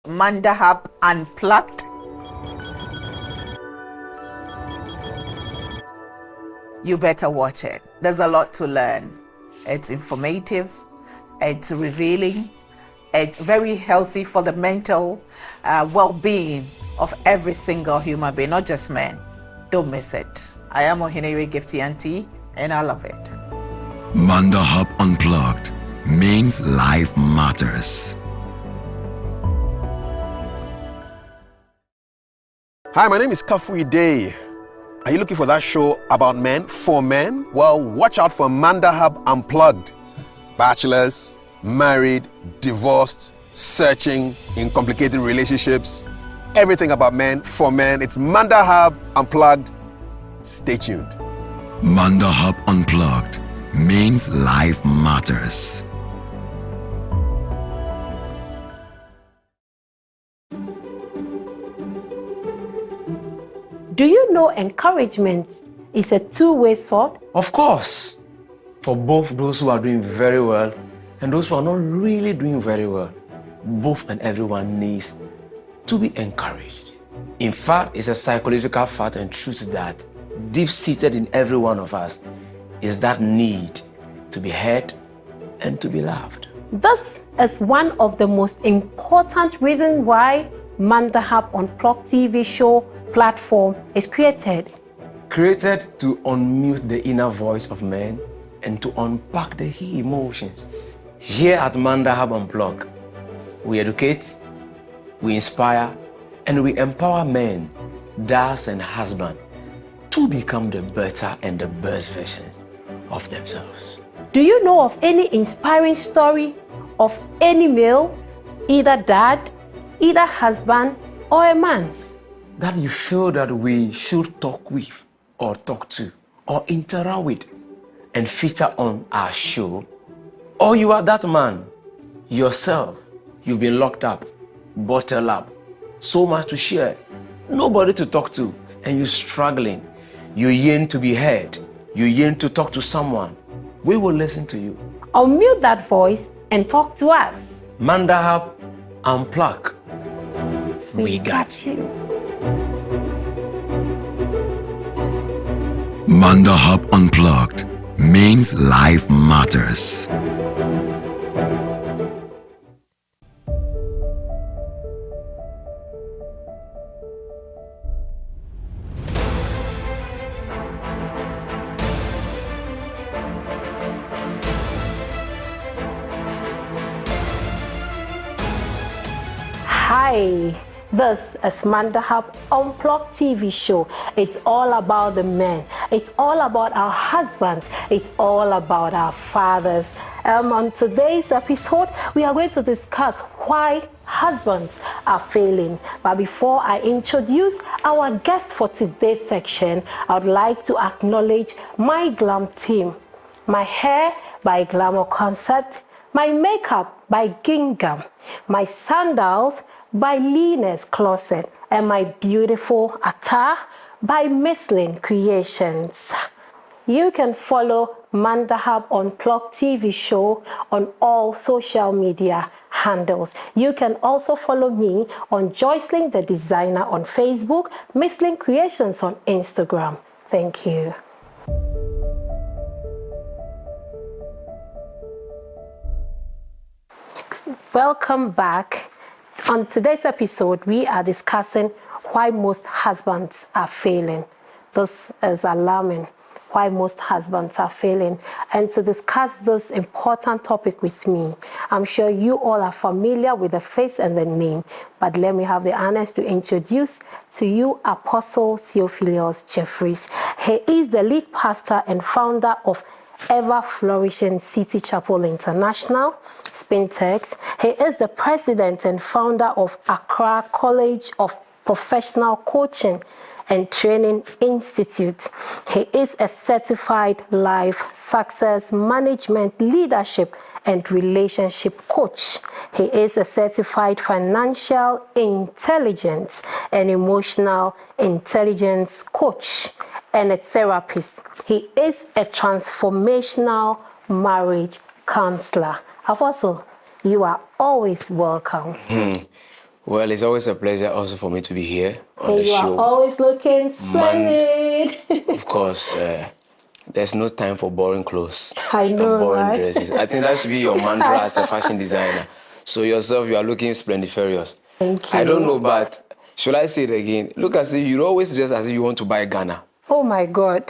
Mandahub Unplugged. You better watch it. There's a lot to learn. It's informative, it's revealing, it's very healthy for the mental well-being of every single human being, not just men. Don't miss it. I am Ohinere Gifty Auntie, and I love it. Mandahub Unplugged means life matters. Hi, my name is Kafui Day. Are you looking for that show about men, for men? Well, watch out for Mandahub Unplugged. Bachelors, married, divorced, searching in complicated relationships. Everything about men, for men. It's Mandahub Unplugged. Stay tuned. Mandahub Unplugged means life matters. Do you know encouragement is a two-way sword? Of course, for both those who are doing very well and those who are not really doing very well, both and everyone needs to be encouraged. In fact, it's a psychological fact and truth that deep-seated in every one of us is that need to be heard and to be loved. This is one of the most important reasons why Mandahub Unplugged TV show platform is created. Created to unmute the inner voice of men and to unpack the emotions. Here at Mandahub Unplugged, we educate, we inspire, and we empower men, dads and husbands to become the better and the best versions of themselves. Do you know of any inspiring story of any male, either dad, either husband, or a man, that you feel that we should talk with or talk to or interact with and feature on our show? Or you are that man yourself, you've been locked up, bottled up, so much to share, nobody to talk to, and you're struggling. You yearn to be heard, you yearn to talk to someone. We will listen to you. Unmute that voice and talk to us. Mandahub Unplugged. We got you. Mandahub Unplugged means life matters. Hi, this is Mandahub Unplugged TV show. It's all about the men. It's all about our husbands. It's all about our fathers. On today's episode, we are going to discuss why husbands are failing. But before I introduce our guest for today's section, I would like to acknowledge my glam team. My hair by Glamour Concept, my makeup by Gingham, my sandals by Lena's Closet, and my beautiful attire by Joycelyn Creations. You can follow Mandahub Unplugged TV show on all social media handles. You can also follow me on Joycelyn the Designer on Facebook, Joycelyn Creations on Instagram. Thank you. Welcome back. On today's episode, we are discussing why most husbands are failing. This is alarming, why most husbands are failing. And to discuss this important topic with me, I'm sure you all are familiar with the face and the name, but let me have the honors to introduce to you Apostle Theophilus Jeffreys. He is the lead pastor and founder of Ever Flourishing City Chapel International, Spintex. He is the president and founder of Accra College of Professional Coaching and Training Institute. He is a certified life success management, leadership, and relationship coach. He is a certified financial intelligence and emotional intelligence coach and a therapist. He is a transformational marriage counselor. Apostle, you are always welcome. Well, it's always a pleasure also for me to be here on the You show. are always looking splendid. Of course, there's no time for boring clothes. I know, and boring right? dresses. I think that should be your mantra as a fashion designer. So yourself, you are looking splendiferous. Thank you. I don't know, but should I say it again? Look as if you always dress as if you want to buy Ghana. Oh my God.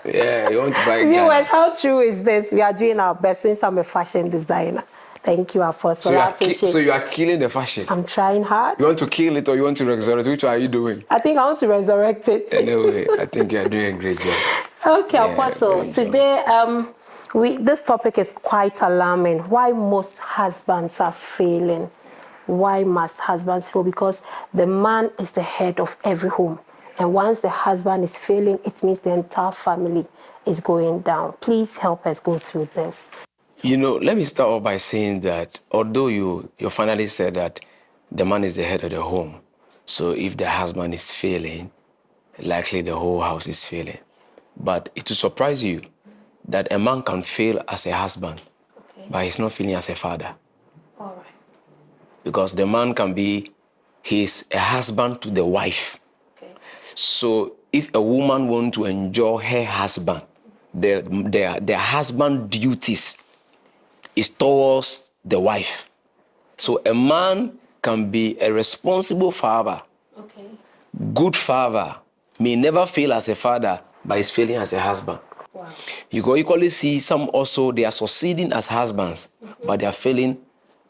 Yeah, you want to buy Viewers, Ghana. how true is this? We are doing our best since I'm a fashion designer. Thank you, Apostle. So you are killing the fashion. I'm trying hard. You want to kill it or you want to resurrect it? Which one are you doing? I think I want to resurrect it. Anyway, I think you are doing a great job. Okay, Yeah, Apostle. great Today, this topic is quite alarming. Why most husbands are failing? Why must husbands fail? Because the man is the head of every home. And once the husband is failing, it means the entire family is going down. Please help us go through this. You know, let me start off by saying that although you finally said that the man is the head of the home, so if the husband is failing, likely the whole house is failing. But it will surprise you that a man can fail as a husband, but he's not failing as a father. All right. Because the man can be, he's a husband to the wife. Okay. So if a woman wants to enjoy her husband, their husband duties is towards the wife. So a man can be a responsible father, Okay. good father, may never fail as a father, but is failing as a husband. Wow. You can equally see some also, they are succeeding as husbands, but they are failing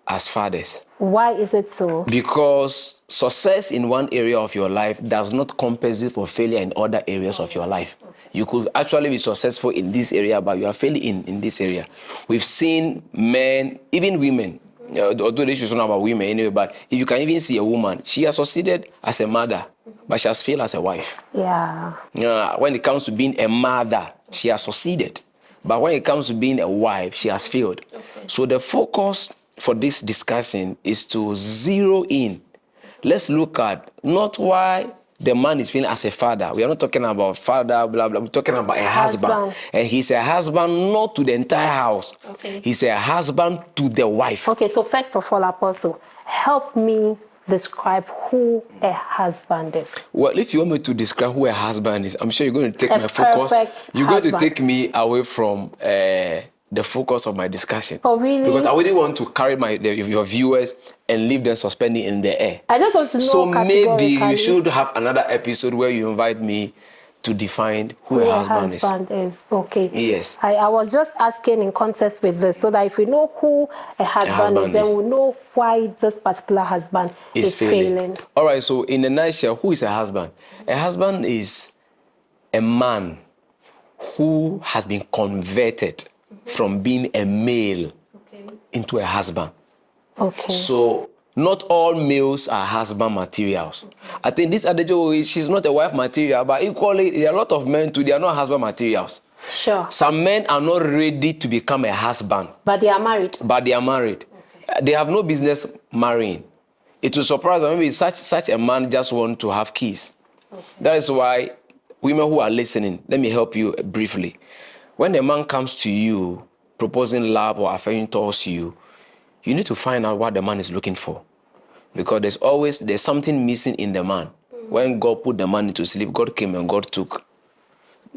as fathers. Why is it so? Because success in one area of your life does not compensate for failure in other areas of your life. You could actually be successful in this area, but you are failing in this area. We've seen men, even women, although this is not about women anyway, but if you can even see a woman, she has succeeded as a mother, but she has failed as a wife. Yeah. When it comes to being a mother, she has succeeded. But when it comes to being a wife, she has failed. Okay. So the focus for this discussion is to zero in. Let's look at not why the man is feeling as a father. We are not talking about father, blah, blah. We're talking about a husband. And he's a husband not to the entire house. Okay. He's a husband to the wife. Okay, so first of all, Apostle, help me describe who a husband is. Well, if you want me to describe who a husband is, I'm sure you're going to take my focus. You're going to take me away from the focus of my discussion. Oh, really? Because I wouldn't want to carry your viewers and leave them suspending in the air. I just want to know. So maybe you should have another episode where you invite me to define who a husband is. Okay. Yes. I was just asking in context with this, so that if we know who a husband is, then we know why this particular husband is failing. All right, so in a nutshell, who is a husband? A husband is a man who has been converted from being a male into a husband. Okay. So not all males are husband materials. I think this Adejo, she's not a wife material, but equally, there are a lot of men too, they are not husband materials. Sure. Some men are not ready to become a husband. But they are married. Okay. They have no business marrying. It will surprise them. Maybe such a man just want to have kids. Okay. That is why women who are listening, let me help you briefly. When a man comes to you proposing love or affection towards you, you need to find out what the man is looking for. Because there's something missing in the man. When God put the man to sleep, God came and God took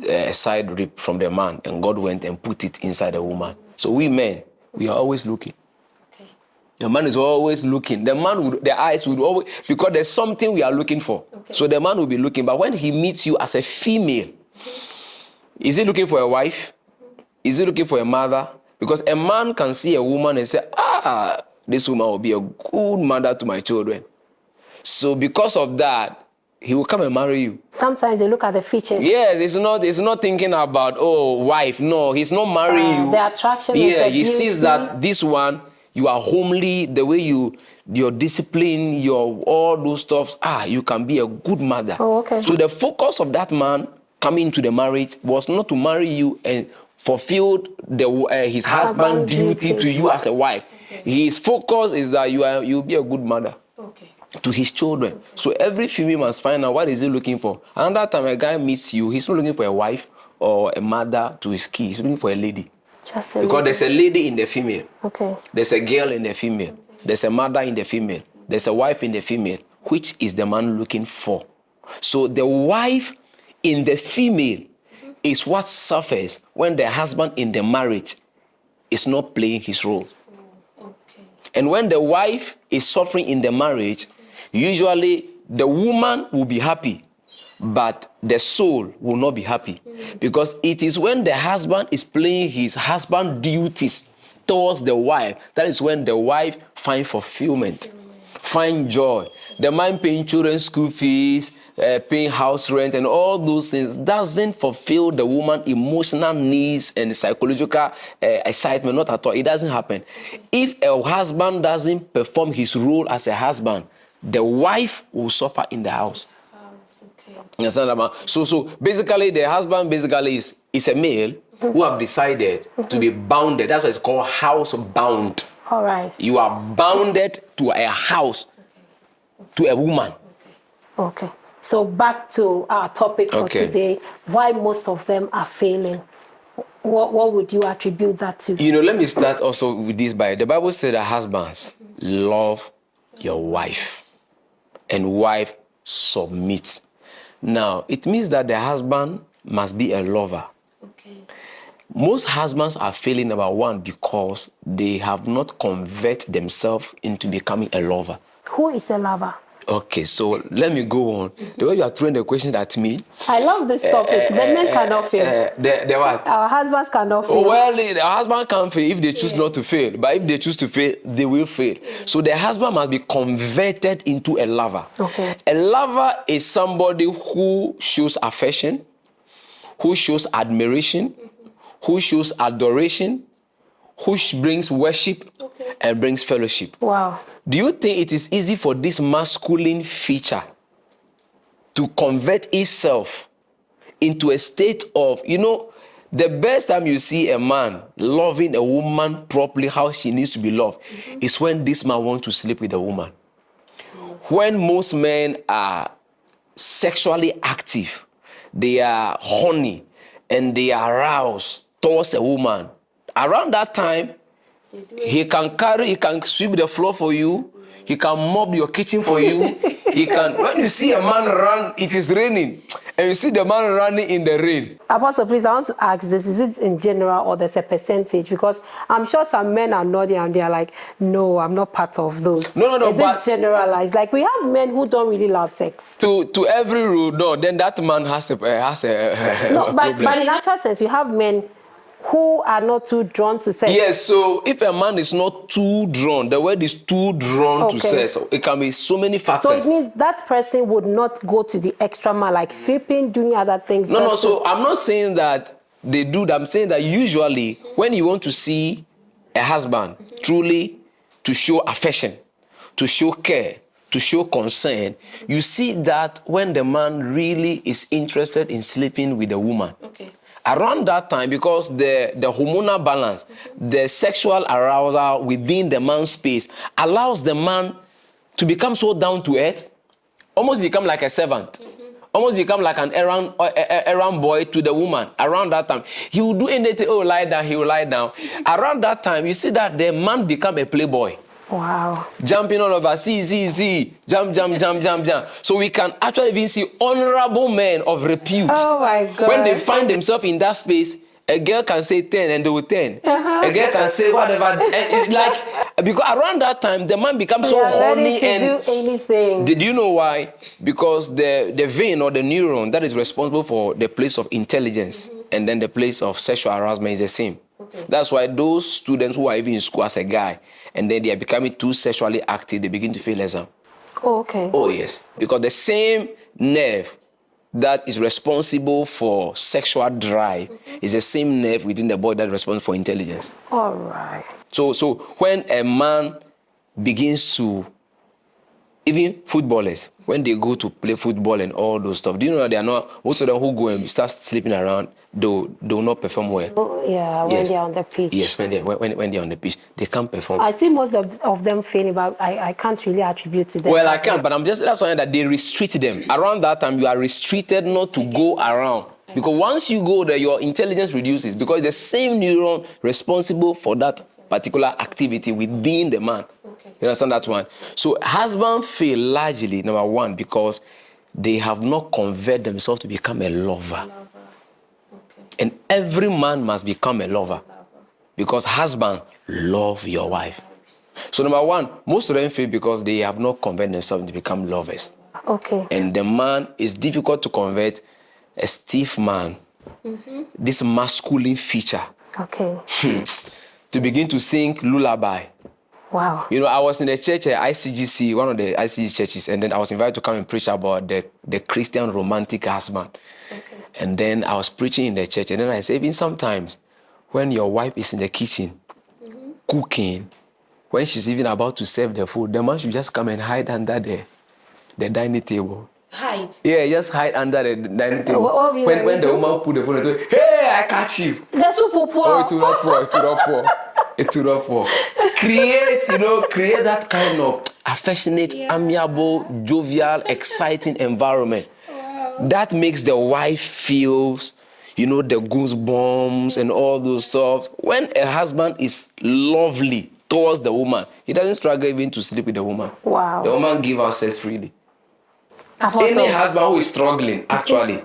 a side rib from the man and God went and put it inside the woman. So we men, we are always looking. Okay. The man is always looking. The eyes would always, because there's something we are looking for. Okay. So the man will be looking. But when he meets you as a female, is he looking for a wife? Is he looking for a mother? Because a man can see a woman and say, this woman will be a good mother to my children. So because of that, he will come and marry you. Sometimes they look at the features. Yes, it's not thinking about, wife. No, he's not marrying you. The attraction is the he sees that this one, you are homely, the way your discipline, your all those stuffs, you can be a good mother. Oh, okay. So the focus of that man coming to the marriage was not to marry you and fulfill his husband duty to you as a wife. Okay. His focus is that you'll be a good mother to his children. Okay. So every female must find out what is he looking for. Another time a guy meets you, he's not looking for a wife or a mother to his kids. He's looking for a lady. Because there's a lady in the female. Okay. There's a girl in the female. Okay. There's a mother in the female. there's a wife in the female, which is the man looking for. So the wife in the female is what suffers when the husband in the marriage is not playing his role. Okay. And when the wife is suffering in the marriage, usually the woman will be happy, but the soul will not be happy. Because it is when the husband is playing his husband duties towards the wife, that is when the wife finds fulfillment, find joy. The man paying children's school fees, paying house rent, and all those things doesn't fulfill the woman's emotional needs and psychological excitement, not at all. It doesn't happen. If a husband doesn't perform his role as a husband, the wife will suffer in the house. Okay. So basically, the husband is a male who have decided to be bounded. That's why it's called house bound. All right. You are bounded to a house, to a woman. Okay. So back to our topic for today, why most of them are failing. What would you attribute that to? Let me start also with this. The Bible said that husbands, love your wife, and wife submit. Now, it means that the husband must be a lover. Okay. Most husbands are failing, number one, because they have not converted themselves into becoming a lover. Who is a lover? Okay, so let me go on. The way you are throwing the question at me. I love this topic. The men cannot fail. The what? Our husbands cannot fail. Well, the husband can fail if they choose not to fail. But if they choose to fail, they will fail. So the husband must be converted into a lover. Okay. A lover is somebody who shows affection, who shows admiration, who shows adoration, who brings worship, and brings fellowship. Wow. Do you think it is easy for this masculine feature to convert itself into a state of, the best time you see a man loving a woman properly, how she needs to be loved, is when this man wants to sleep with a woman. When most men are sexually active, they are horny, and they are aroused towards a woman. Around that time, he can sweep the floor for you. He can mop your kitchen for you. When you see a man run, it is raining, and you see the man running in the rain. Apostle, please, I want to ask this. Is it in general or there's a percentage? Because I'm sure some men are nodding and they're like, no, I'm not part of those. No. Is it generalized? Like, we have men who don't really love sex. To every rule, no, then that man has a no, but in actual sense, you have men who are not too drawn to sex. Yes, so if a man is not too drawn, the word is too drawn to sex, it can be so many factors. So it means that person would not go to the extra mile, like sweeping, doing other things. No, so I'm not saying that they do that. I'm saying that usually when you want to see a husband truly to show affection, to show care, to show concern, you see that when the man really is interested in sleeping with a woman. Okay. Around that time, because the hormonal balance, the sexual arousal within the man's space allows the man to become so down to earth, almost become like a servant, almost become like an errand boy to the woman. Around that time, he will do anything. Oh, lie down, he will lie down. Around that time, you see that the man become a playboy. Wow. Jumping all over, see, jump. So we can actually even see honorable men of repute. Oh my God. When they find themselves in that space, a girl can say 10 and they will 10. A girl can say whatever. Because around that time, the man becomes so horny and do anything. Did you know why? Because the vein or the neuron that is responsible for the place of intelligence and then the place of sexual arousal is the same. Okay. That's why those students who are even in school as a guy, and then they are becoming too sexually active, they begin to fail exam. Oh, okay. Oh, yes. Because the same nerve that is responsible for sexual drive is the same nerve within the body that is responsible for intelligence. All right. So when a man begins to, even footballers, when they go to play football and all those stuff, do you know that they are not, most of them who go and start sleeping around, they will not perform well. Oh, yeah, when they're on the pitch. Yes, when they're on the pitch, they can't perform. I see most of them failing, but I can't really attribute to them. Well, I can't, but that's why that they restrict them. Around that time, you are restricted not to go around. Because once you go there, your intelligence reduces, because it's the same neuron responsible for that particular activity within the man. Okay. You understand that one? So husbands fail largely, number one, because they have not converted themselves to become a lover. And every man must become a lover. Because husband, love your wife. So number one, most of them fail because they have not converted themselves to become lovers. Okay. And the man is difficult to convert a stiff man. This masculine feature. Okay. To begin to sing lullaby. Wow. You know, I was in the church at ICGC, one of the ICG churches, and then I was invited to come and preach about the Christian romantic husband. And then I was preaching in the church, and then I said, even sometimes when your wife is in the kitchen cooking, when she's even about to serve the food, the man should just come and hide under the dining table. Hide? Yeah, just hide under the dining table. When the woman put the food, and say, hey, I catch you. That's what pour. Oh, it will not pour, it will not pour. It will not pour. Create that kind of affectionate, amiable, jovial, exciting environment. That makes the wife feel, the goosebumps and all those stuff. When a husband is lovely towards the woman, he doesn't struggle even to sleep with the woman. Wow. The woman gives her sex freely. Any husband who is struggling, actually,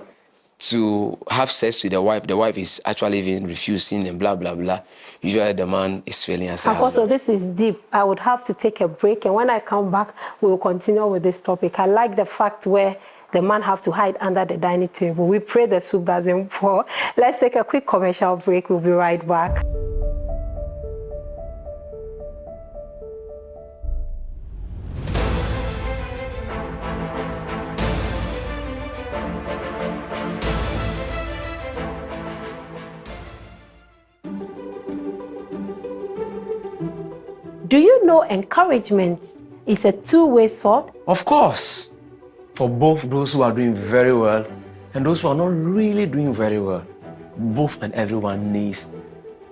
to have sex with the wife is actually even refusing and blah, blah, blah. Usually the man is failing as a husband. Also, this is deep. I would have to take a break, and when I come back, we'll continue with this topic. I like the fact where the man have to hide under the dining table. We pray the soup doesn't pour. Let's take a quick commercial break. We'll be right back. Do you know encouragement is a two-way sword? Of course. For both those who are doing very well and those who are not really doing very well, both and everyone needs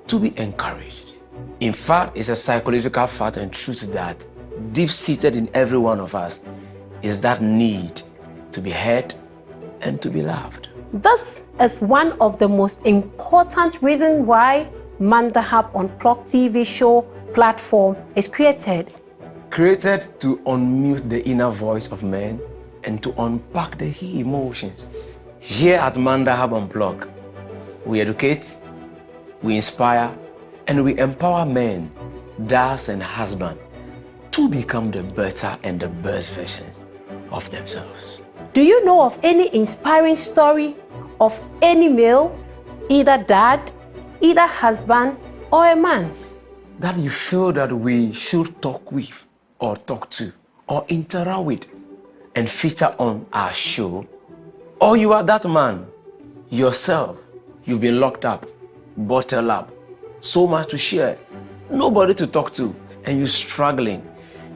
to be encouraged. In fact, it's a psychological fact and truth that deep-seated in every one of us is that need to be heard and to be loved. This is one of the most important reasons why Mandahub Unplugged TV show platform is created. Created to unmute the inner voice of men and to unpack the emotions. Here at Mandahub Unplugged, we educate, we inspire, and we empower men, dads and husbands to become the better and the best versions of themselves. Do you know of any inspiring story of any male, either dad, either husband, or a man, that you feel that we should talk with or talk to or interact with and feature on our show? Or you are that man yourself, you've been locked up, bottled up, so much to share, nobody to talk to, and you're struggling.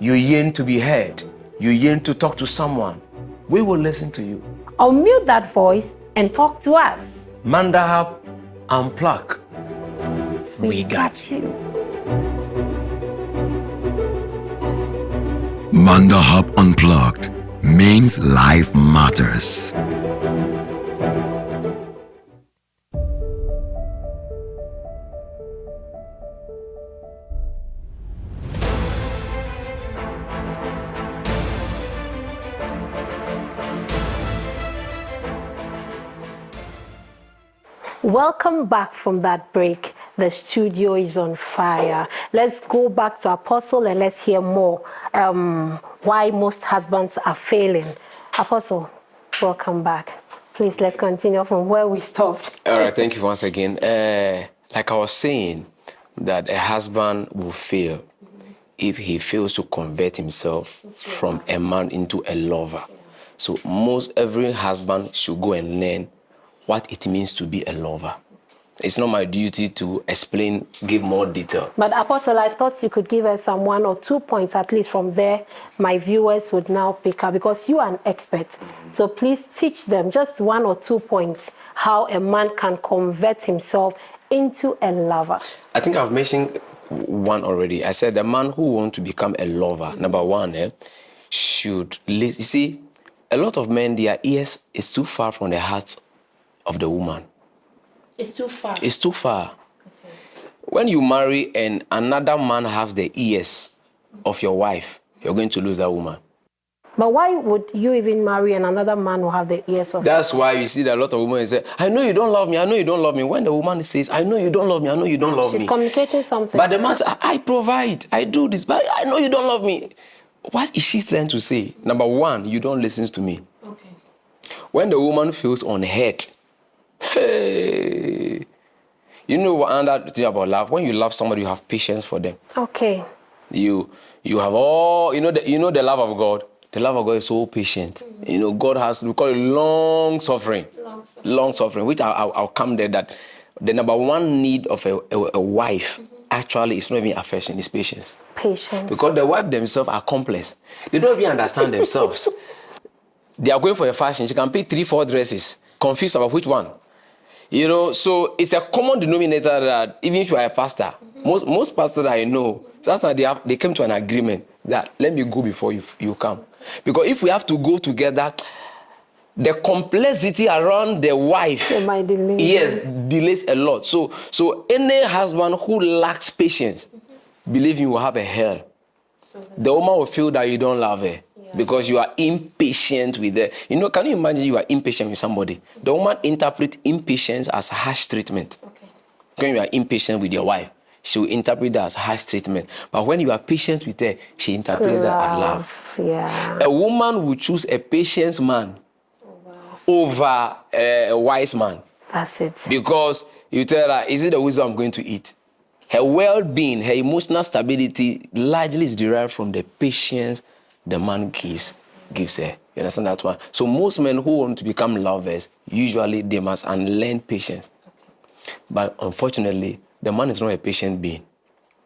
You yearn to be heard, you yearn to talk to someone. We will listen to you. Unmute that voice and talk to us. Mandahub Unplugged. We got you. Mandahub Unplugged means life matters. Welcome back from that break. The studio is on fire. Let's go back to Apostle and let's hear more why most husbands are failing. Apostle, welcome back. Please, let's continue from where we stopped. All right, thank you once again. Like I was saying, that a husband will fail if he fails to convert himself from a man into a lover. So every husband should go and learn what it means to be a lover. It's not my duty to explain, give more detail. But Apostle, I thought you could give us some 1 or 2 points, at least from there, my viewers would now pick up, because you are an expert. So please teach them just 1 or 2 points, how a man can convert himself into a lover. I think I've mentioned one already. I said the man who wants to become a lover, number one, should listen. You see, a lot of men, their ears is too far from the hearts of the woman. It's too far. It's too far. Okay. When you marry and another man has the ears of your wife, you're going to lose that woman. But why would you even marry and another man will have the ears of? That's why you see that a lot of women say, I know you don't love me, I know you don't love me. When the woman says, I know you don't love me, I know you don't love me. She's communicating something. But the man says, I provide, I do this, but I know you don't love me. What is she trying to say? Number one, you don't listen to me. Okay. When the woman feels unheard, hey, you know what another thing about love? When you love somebody, you have patience for them. Okay. You have all, you know the love of God. The love of God is so patient. Mm-hmm. You know, God has, we call it long suffering. Long suffering, which I'll come there, that the number one need of a wife actually is not even affection, it's patience. Patience. Because the wife themselves are complex. They don't even understand themselves. They are going for a fashion. She can pick 3-4 dresses, confused about which one. You know, so it's a common denominator that even if you are a pastor, most pastors that I know, sometimes they came to an agreement that let me go before you come. Because if we have to go together, the complexity around the wife, delays a lot. So any husband who lacks patience, believe you will have a hell. The woman will feel that you don't love her because you are impatient with her. You know, can you imagine you are impatient with somebody? The woman interprets impatience as harsh treatment. Okay. When you are impatient with your wife, she will interpret that as harsh treatment. But when you are patient with her, she interprets that as love. Yeah. A woman will choose a patient man over a wise man. That's it. Because you tell her, is it the wisdom I'm going to eat? Her well-being, her emotional stability largely is derived from the patience the man gives her. You understand that one? So most men who want to become lovers, usually they must unlearn patience. But unfortunately, the man is not a patient being.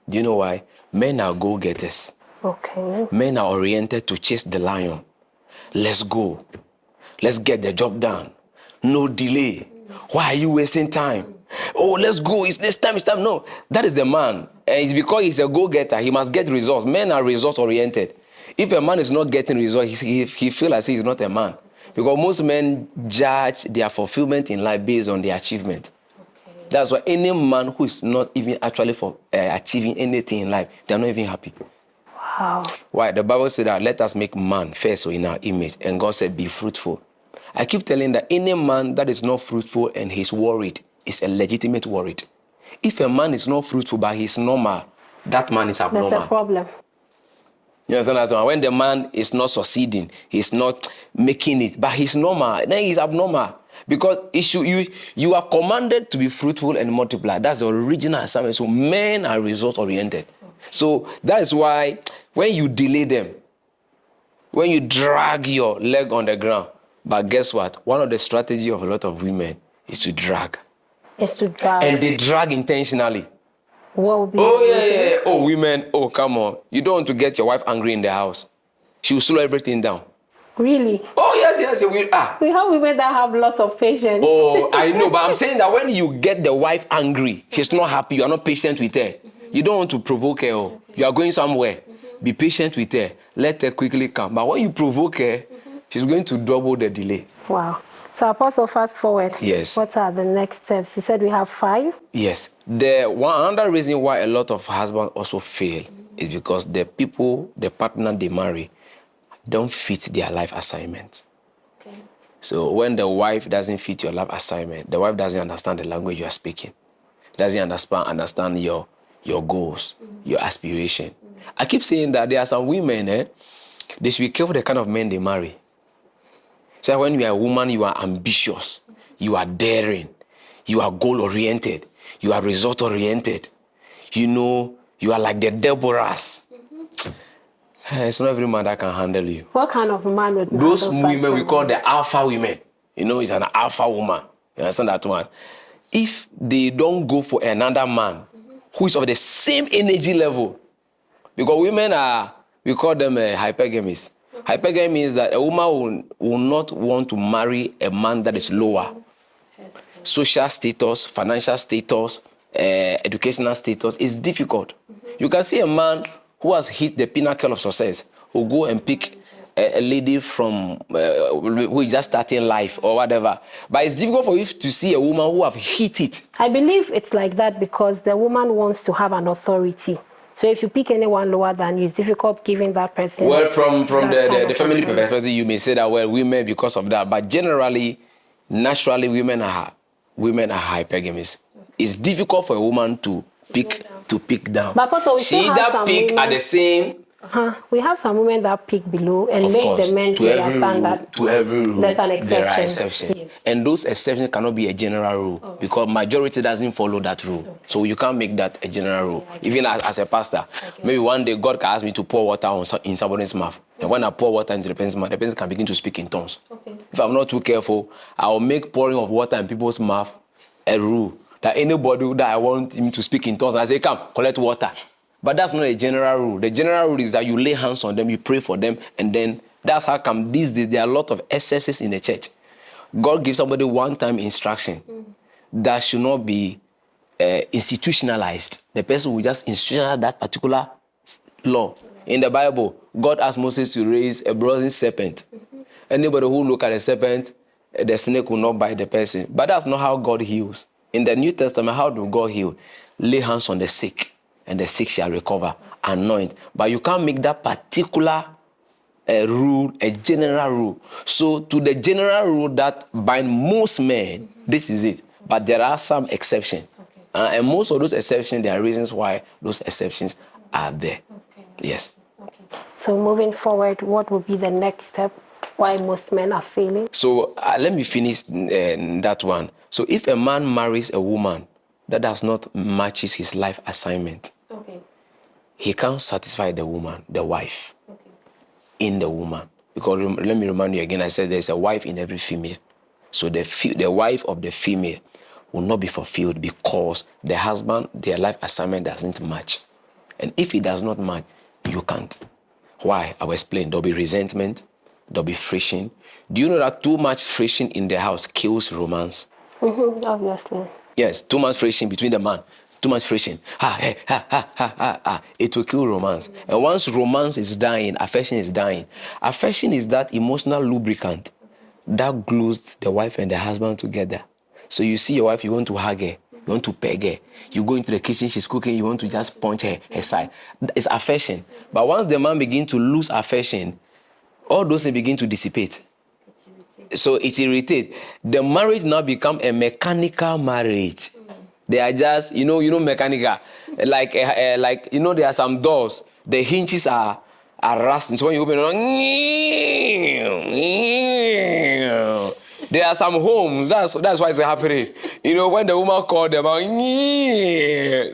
Do you know why? Men are go-getters. Okay. Men are oriented to chase the lion. Let's go. Let's get the job done. No delay. Why are you wasting time? Oh, let's go. It's time. No, that is the man. And it's because he's a go-getter. He must get results. Men are result-oriented. If a man is not getting results, he feels as if he's not a man. Because most men judge their fulfillment in life based on their achievement. Okay. That's why any man who is not even actually achieving anything in life, they're not even happy. Wow. Why? The Bible said that let us make man first in our image. And God said, be fruitful. I keep telling that any man that is not fruitful and he's worried is a legitimate worried. If a man is not fruitful but he's normal, that man is abnormal. That's a problem. You understand that one? When the man is not succeeding, he's not making it, but he's normal, then he's abnormal. Because you are commanded to be fruitful and multiply. That's the original assignment. So men are result-oriented. So that is why when you delay them, when you drag your leg on the ground, but guess what? One of the strategies of a lot of women is to drag. Is to drag. And they drag intentionally. What would be yeah. Oh, women, come on. You don't want to get your wife angry in the house. She will slow everything down. Really? Oh, yes. We have women that have lots of patience. Oh, I know, but I'm saying that when you get the wife angry, she's not happy, you are not patient with her. You don't want to provoke her. Oh. You are going somewhere. Be patient with her. Let her quickly come. But when you provoke her, she's going to double the delay. Wow. So, Apostle, fast forward. Yes. What are the next steps? You said we have 5? Yes. Another reason why a lot of husbands also fail is because the partner they marry, don't fit their life assignment. Okay. So, when the wife doesn't fit your life assignment, the wife doesn't understand the language you are speaking, doesn't understand your goals, your aspiration. I keep saying that there are some women, they should be careful the kind of men they marry. So when you are a woman, you are ambitious, you are daring, you are goal-oriented, you are result-oriented. You know, you are like the Deborahs. It's not every man that can handle you. What kind of man would those women we call the alpha women? You know, it's an alpha woman. You understand that one? If they don't go for another man who is of the same energy level, because women we call them hypergamists. Hypergamy means that a woman will not want to marry a man that is lower. Social status, financial status, educational status is difficult. You can see a man who has hit the pinnacle of success who go and pick a lady from who is just starting life or whatever. But it's difficult for you to see a woman who have hit it. I believe it's like that because the woman wants to have an authority. So if you pick anyone lower than you, it's difficult giving that person. Well, from the family treatment. perspective, you may say that, well, women because of that, but generally, naturally, women are hypergamous. It's difficult for a woman to pick down. But also we she still have either some pick women, at the same. We have some women that pick below and Of make course, the men to understand that to every rule, there's an there exception. are exceptions. Yes. And those exceptions cannot be a general rule because majority doesn't follow that rule. Okay. So you can't make that a general rule. Even as a pastor, maybe one day God can ask me to pour water in somebody's mouth. And when I pour water into the person's mouth, the person can begin to speak in tongues. Okay. If I'm not too careful, I'll make pouring of water in people's mouth a rule. That anybody that I want him to speak in tongues, and I say, come, collect water. But that's not a general rule. The general rule is that you lay hands on them, you pray for them, and then that's how come these days there are a lot of excesses in the church. God gives somebody one-time instruction that should not be institutionalized. The person will just institutionalize that particular law. In the Bible, God asked Moses to raise a brazen serpent. Anybody who look at a serpent, the snake will not bite the person. But that's not how God heals. In the New Testament, how do God heal? Lay hands on the sick, and the sick shall recover, anoint. But you can't make that particular rule a general rule. So to the general rule that bind most men, this is it. But there are some exceptions. Okay. And most of those exceptions, there are reasons why those exceptions are there. Okay. Yes. Okay. So moving forward, what will be the next step? Why most men are failing? So let me finish that one. So if a man marries a woman that does not matches his life assignment, okay, he can't satisfy the woman, the wife, okay, in the woman. Because let me remind you again, I said there's a wife in every female. So the wife of the female will not be fulfilled because the husband, their life assignment doesn't match. And if it does not match, you can't. Why? I will explain. There'll be resentment. There'll be friction. Do you know that too much friction in the house kills romance? Obviously. Yes, too much friction between the man. Too much friction. It will kill romance. And once romance is dying, affection is dying. Affection is that emotional lubricant that glues the wife and the husband together. So you see your wife, you want to hug her, you want to peg her. You go into the kitchen, she's cooking, you want to just punch her side. It's affection. But once the man begins to lose affection, all those things begin to dissipate. So it irritates. The marriage now become a mechanical marriage. They are just, mechanical. Like, there are some doors, the hinges are rusting. So when you open it, there are some homes, that's why it's happening. When the woman called them,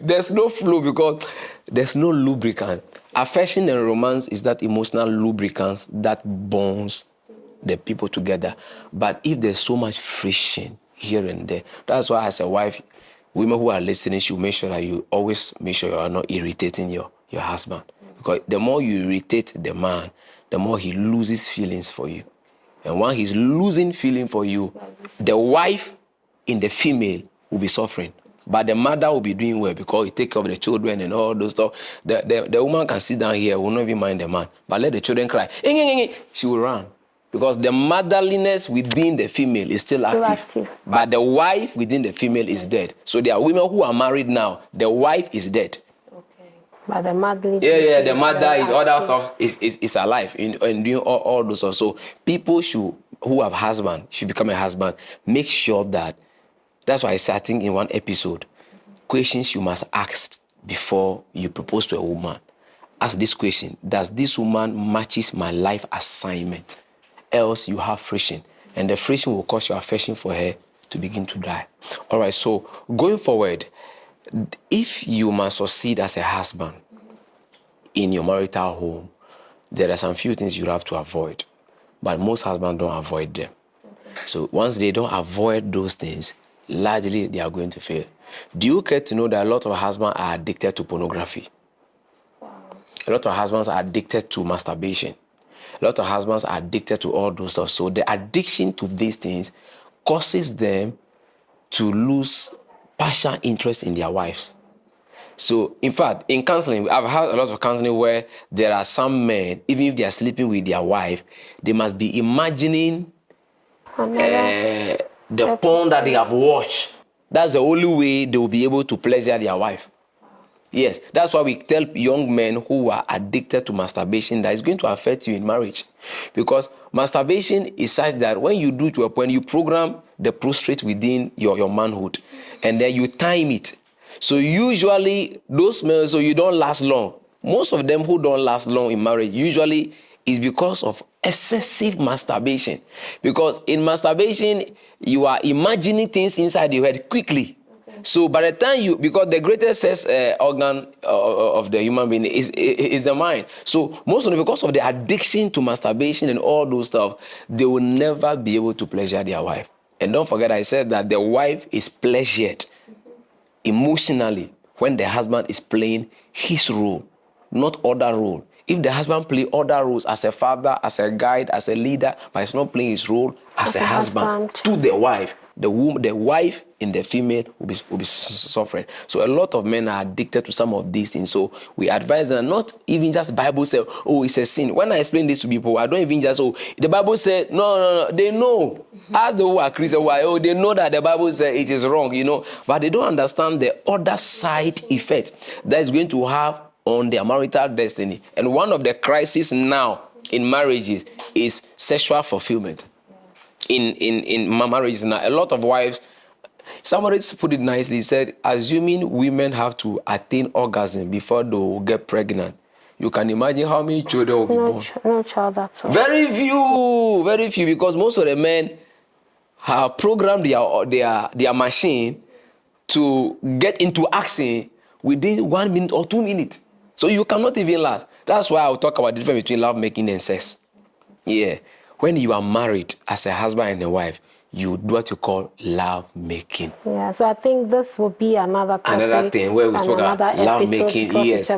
there's no flow because there's no lubricant. Affection and romance is that emotional lubricant that bonds the people together. But if there's so much friction here and there, that's why as a wife, women who are listening should make sure that you always make sure you are not irritating your husband. Because the more you irritate the man, the more he loses feelings for you. And when he's losing feeling for you, the wife in the female will be suffering. But the mother will be doing well because he take care of the children and all those stuff. The woman can sit down here, will not even mind the man. But let the children cry. She will run. Because the motherliness within the female is still active. But the wife within the female is dead. So there are women who are married now. The wife is dead. Okay. But the motherliness the mother is all that stuff is alive and doing all those stuff. So people who have husband should become a husband. Make sure that's why I said, I think in one episode, questions you must ask before you propose to a woman. Ask this question: does this woman matches my life assignment? Else you have friction, and the friction will cause your affection for her to begin to die. All right, so going forward, if you must succeed as a husband in your marital home, there are some few things you have to avoid, but most husbands don't avoid them. Okay. So once they don't avoid those things, largely they are going to fail. Do you care to know that a lot of husbands are addicted to pornography? Wow. A lot of husbands are addicted to masturbation. A lot of husbands are addicted to all those stuff. So the addiction to these things causes them to lose partial interest in their wives. So, in fact, in counseling, I've had a lot of counseling where there are some men, even if they are sleeping with their wife, they must be imagining the porn that they have watched. That's the only way they will be able to pleasure their wife. Yes, that's why we tell young men who are addicted to masturbation that it's going to affect you in marriage. Because masturbation is such that when you do to a point, you program the prostate within your manhood, and then you time it. So usually those men, so you don't last long. Most of them who don't last long in marriage usually is because of excessive masturbation. Because in masturbation, you are imagining things inside your head quickly. So by the time because the greatest sex organ of the human being is the mind. So most of them, because of the addiction to masturbation and all those stuff, they will never be able to pleasure their wife. And don't forget, I said that the wife is pleasured emotionally when the husband is playing his role, not other role. If the husband play other roles as a father, as a guide, as a leader, but he's not playing his role as a husband to the wife, the wife in the female will be suffering. So a lot of men are addicted to some of these things. So we advise them, not even just Bible say, oh, it's a sin. When I explain this to people, I don't even just, oh, the Bible said, no. They know. As the who are Christian, why? They know that the Bible says it is wrong, but they don't understand the other side effect that is going to have on their marital destiny. And one of the crises now in marriages is sexual fulfillment. In marriages now, a lot of wives, somebody put it nicely, said, assuming women have to attain orgasm before they will get pregnant, you can imagine how many children will be born. No child at all. Very few, because most of the men have programmed their machine to get into action within 1 minute or 2 minutes. So you cannot even last. That's why I'll talk about the difference between love making and sex. Yeah. When you are married as a husband and a wife, you do what you call love making. Yeah, so I think this will be another topic. Another thing where we talk about love making, yes,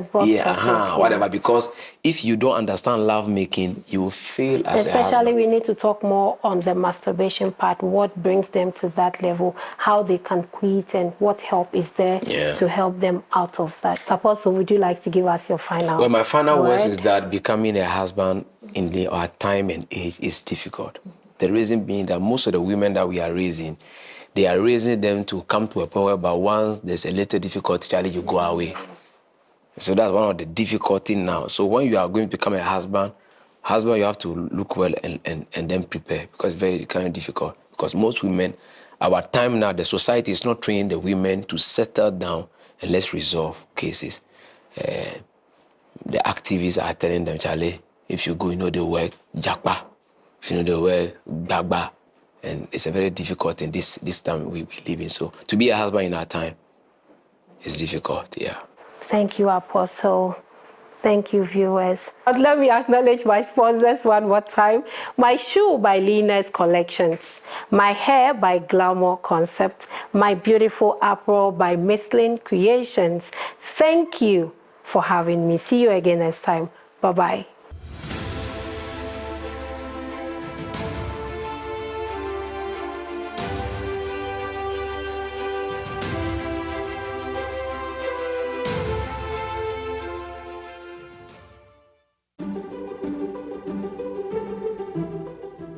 whatever. Because if you don't understand love making, you will fail as a husband. Especially we need to talk more on the masturbation part, what brings them to that level, how they can quit, and what help is there to help them out of that. Apostle, would you like to give us your final Well, my final words is that becoming a husband in our time and age is difficult. The reason being that most of the women that we are raising, they are raising them to come to a point whereby once there's a little difficulty, Charlie, you go away. So that's one of the difficulty now. So when you are going to become a husband, you have to look well and then prepare, because it's very kind of difficult. Because most women, our time now, the society is not training the women to settle down and let's resolve cases. The activists are telling them, Charlie, if you go, the word jakpa. If you know the word gbagba, and it's a very difficult in this time we live in. So to be a husband in our time is difficult, yeah. Thank you, Apostle. Thank you, viewers. But let me acknowledge my sponsors one more time. My shoe by Lena's Collections. My hair by Glamour Concept. My beautiful apparel by Misslin Creations. Thank you for having me. See you again next time. Bye-bye.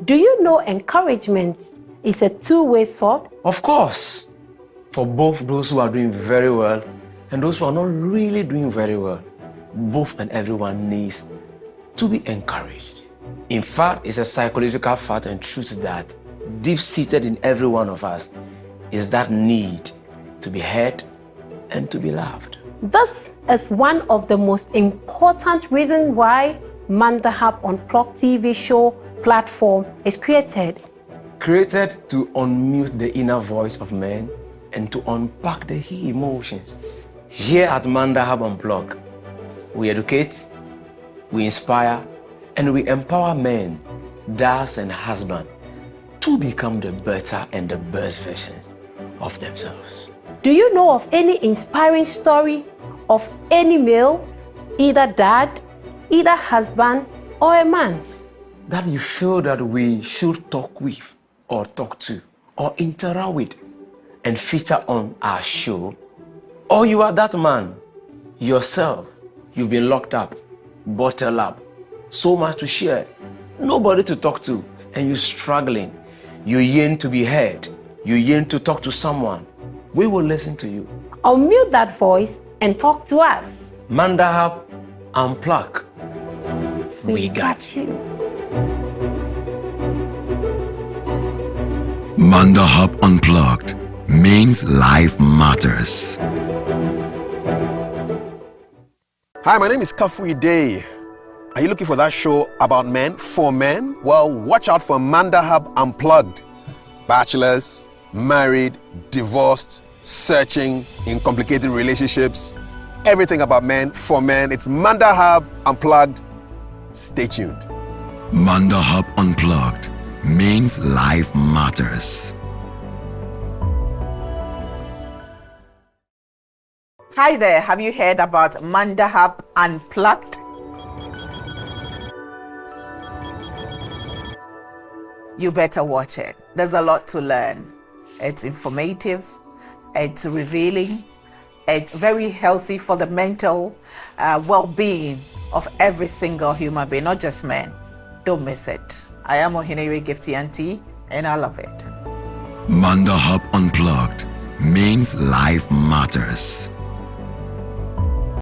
Do you know encouragement is a two-way sword? Of course. For both those who are doing very well and those who are not really doing very well, both and everyone needs to be encouraged. In fact, it's a psychological fact and truth that deep-seated in every one of us is that need to be heard and to be loved. This is one of the most important reasons why Mandahub Unplugged TV show platform is created. Created to unmute the inner voice of men and to unpack the emotions. Here at Mandahub Unplugged, we educate, we inspire, and we empower men, dads and husbands to become the better and the best versions of themselves. Do you know of any inspiring story of any male, either dad, either husband, or a man, that you feel that we should talk with or talk to or interact with and feature on our show? Or you are that man yourself, you've been locked up, bottled up, so much to share, nobody to talk to, and you're struggling. You yearn to be heard, you yearn to talk to someone. We will listen to you. Unmute that voice and talk to us. Mandahub Unplugged. We got you. Mandahub Unplugged means life matters. Hi, my name is Kafui Day. Are you looking for that show about men for men? Well, watch out for Mandahub Unplugged. Bachelors, married, divorced, searching in complicated relationships. Everything about men for men. It's Mandahub Unplugged. Stay tuned. Mandahub Unplugged means life matters. Hi there, have you heard about Mandahub Unplugged? You better watch it. There's a lot to learn. It's informative, it's revealing, it's very healthy for the mental well-being of every single human being, not just men. Don't miss it. I am Ohinere Gifty Auntie, and I love it. Mandahub Unplugged means life matters.